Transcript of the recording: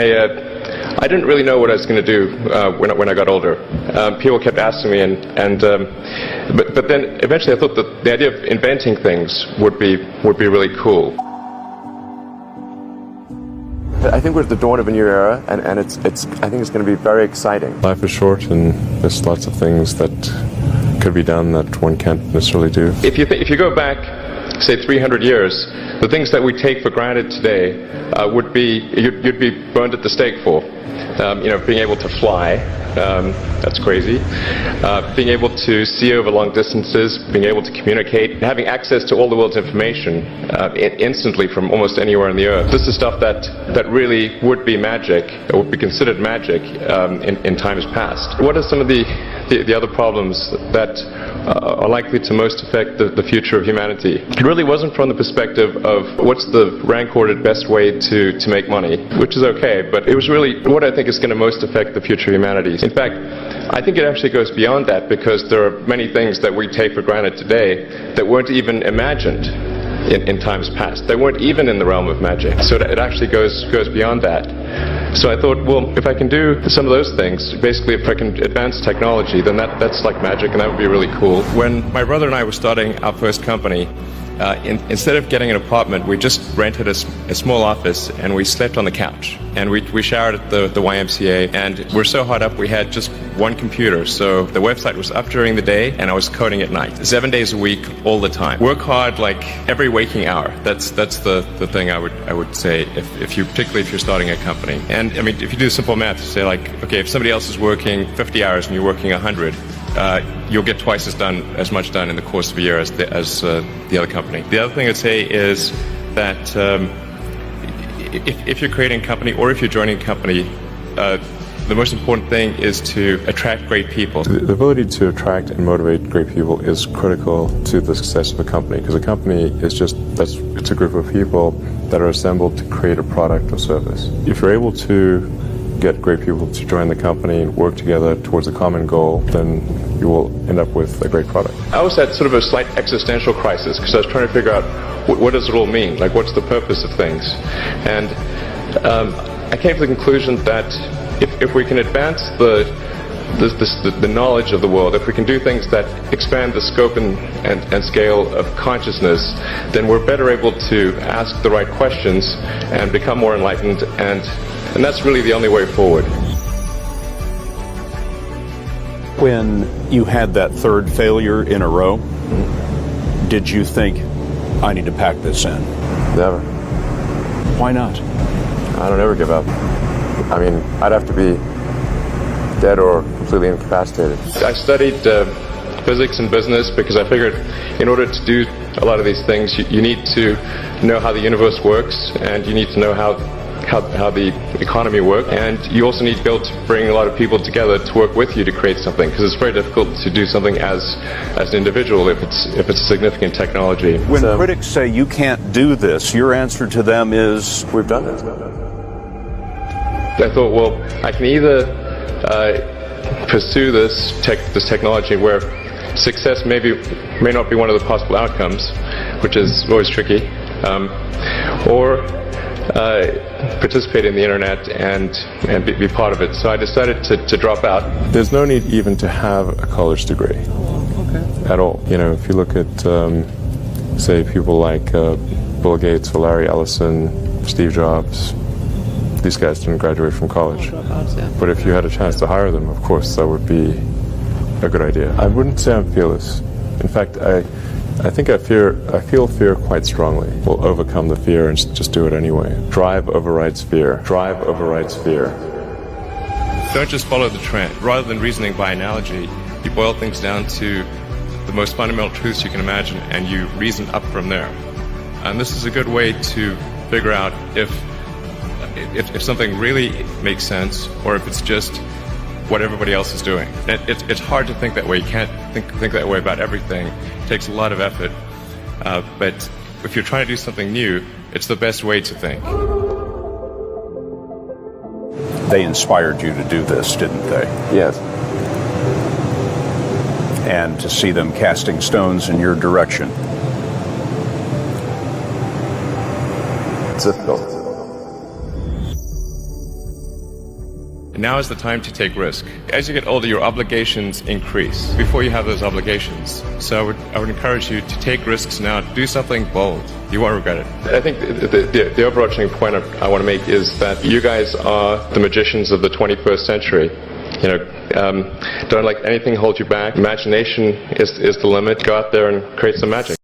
I didn't really know what I was going to do when I got older. People kept asking me, but then eventually I thought that the idea of inventing things would be really cool. I think we're at the dawn of a new era, and I think it's going to be very exciting. Life is short, and there's lots of things that could be done that one can't necessarily do. If you go back, say 300 years, the things that we take for granted today would be you'd be burned at the stake for. Being able to fly, that's crazy. Being able to see over long distances, being able to communicate, having access to all the world's information instantly from almost anywhere on the earth. This is stuff that really would be magic, or would be considered magic in times past. What are some of the other problems that are likely to most affect the future of humanity? It really wasn't from the perspective of what's the rank-ordered best way to make money, which is okay, but it was really what I think is going to most affect the future of humanity. In fact, I think it actually goes beyond that, because there are many things that we take for granted today that weren't even imagined in times past. They weren't even in the realm of magic. So it actually goes beyond that. So I thought, well, if I can do some of those things, basically if I can advance technology, then that's like magic, and that would be really cool. When my brother and I were starting our first company, instead of getting an apartment, we just rented a small office, and we slept on the couch. And we showered at the YMCA, and we're so hot up we had just one computer. So the website was up during the day, and I was coding at night. 7 days a week, all the time. Work hard like every waking hour. That's the thing I would say, particularly if you're starting a company. And I mean, if you do simple math, you say like, okay, if somebody else is working 50 hours and you're working 100, you'll get twice as much done in the course of a year as the other company. The other thing I'd say is that if you're creating a company, or if you're joining a company, the most important thing is to attract great people. The ability to attract and motivate great people is critical to the success of a company, because a company is it's a group of people that are assembled to create a product or service. If you're able to get great people to join the company and work together towards a common goal, then you will end up with a great product. I was at sort of a slight existential crisis, because I was trying to figure out what does it all mean? Like, what's the purpose of things? And I came to the conclusion that if we can advance the knowledge of the world, if we can do things that expand the scope and scale of consciousness, then we're better able to ask the right questions and become more enlightened, and that's really the only way forward. When you had that third failure in a row, did you think, I need to pack this in? Never. Why not? I don't ever give up. I mean, I'd have to be dead or completely incapacitated. I studied physics and business because I figured in order to do a lot of these things, you need to know how the universe works, and you need to know how the economy works, and you also need to be able to bring a lot of people together to work with you to create something, because it's very difficult to do something as an individual if it's significant technology. When critics say you can't do this, your answer to them is, we've done it. I thought, well, I can either pursue this technology where success may not be one of the possible outcomes, which is always tricky, or participate in the internet and be part of it. So I decided to drop out. There's no need even to have a college degree at all. You know, if you look at, say, people like Bill Gates or Larry Ellison, Steve Jobs, these guys didn't graduate from college. But if you had a chance to hire them, of course, that would be a good idea. I wouldn't say I'm fearless. In fact, I think I feel fear quite strongly. We'll overcome the fear and just do it anyway. Drive overrides fear. Drive overrides fear. Don't just follow the trend. Rather than reasoning by analogy, you boil things down to the most fundamental truths you can imagine, and you reason up from there. And this is a good way to figure out if something really makes sense, or if it's just what everybody else is doing. It's hard to think that way. You can't think that way about everything. It takes a lot of effort. But if you're trying to do something new, it's the best way to think. They inspired you to do this, didn't they? Yes. And to see them casting stones in your direction. It's difficult. now is the time to take risk. As you get older, your obligations increase before you have those obligations. So I would encourage you to take risks now, do something bold. You won't regret it. I think the overarching point I want to make is that you guys are the magicians of the 21st century. You know, don't let anything hold you back. Imagination is the limit. Go out there and create some magic.